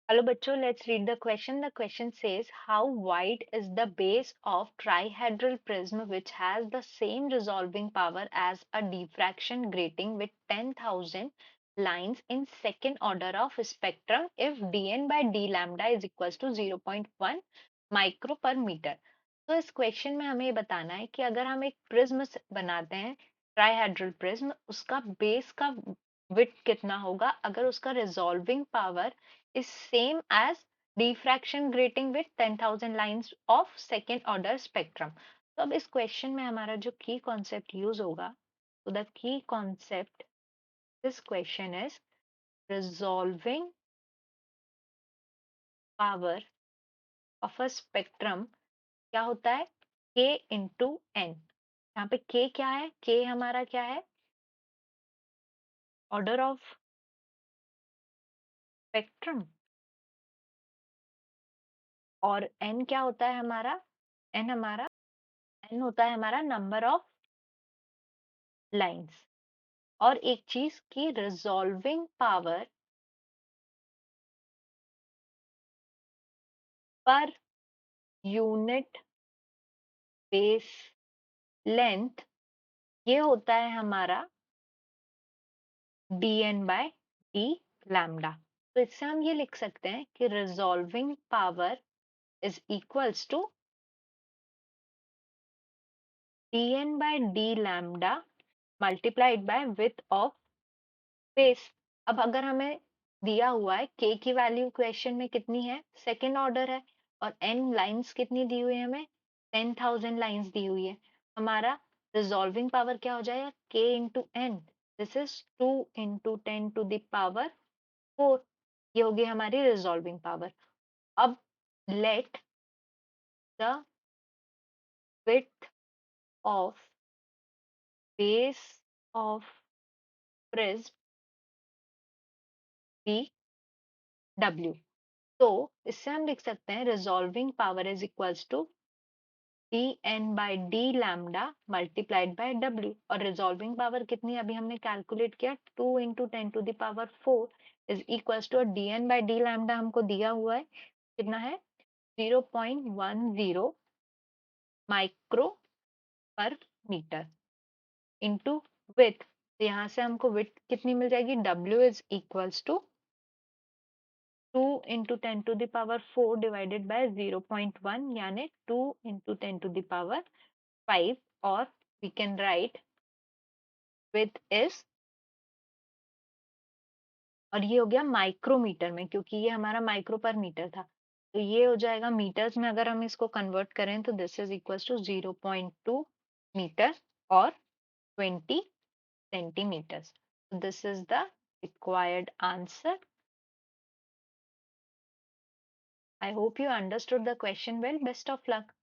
Hello bachcho, let's read the question. The question says, how wide is the base of trihedral prism which has the same resolving power as a diffraction grating with 10,000 lines in second order of spectrum if dn by d lambda is equals to 0.1 micro पर metre. तो इस question में हमें ये बताना है कि अगर हम एक प्रिज्म बनाते हैं, ट्राइहेड्रल प्रिज्म, उसका बेस का विड्थ कितना होगा अगर उसका resolving power is same as diffraction grating with 10,000 lines of second order spectrum। तो अब इस क्वेश्चन में हमारा जो की कॉन्सेप्ट यूज होगा, तो the key concept this question is resolving power of a spectrum क्या होता है k इंटू n। यहाँ पे k क्या है, k हमारा क्या है, ऑर्डर ऑफ स्पेक्ट्रम, और n क्या होता है हमारा, n होता है हमारा नंबर ऑफ लाइंस। और एक चीज की resolving power per unit base length ये होता है हमारा dn बाय डी लैम्डा। तो इससे हम ये लिख सकते हैं कि resolving power is equals to dn by D lambda multiplied by width of base. अब अगर हमें दिया हुआ है k की वैल्यू क्वेश्चन में कितनी है, सेकेंड ऑर्डर है, और n लाइंस कितनी दी हुई है हमें, 10,000 लाइंस दी हुई है। हमारा रिजॉल्विंग पावर क्या हो जाएगा, k into N, this is 2 into 10 to the power 4। ये होगी हमारी रिजॉल्विंग पावर। अब let the width of base of prism be w। तो इससे हम लिख सकते हैं resolving power is equals to D N by D lambda multiplied by W. और रिजॉल्विंग पावर कितनी अभी हमने कैलकुलेट किया, 2 into 10 to the power 4 is equals to D N by D lambda हमको दिया हुआ है कितना है, 0.10 माइक्रो पर मीटर इंटू विथ। तो यहाँ से हमको विथ कितनी मिल जाएगी, W is equals to 2 into 10 to the power 4 divided by 0.1 यानी 2 इंटू 10 टू द पावर 5। और we can write with is, और ये हो गया माइक्रोमीटर में क्योंकि ये हमारा माइक्रो पर मीटर था, तो ये हो जाएगा मीटर्स में। अगर हम इसको कन्वर्ट करें तो this is equals to 0.2 metre और 20 centimeters. This is the required answer. I hope you understood the question well. Best of luck.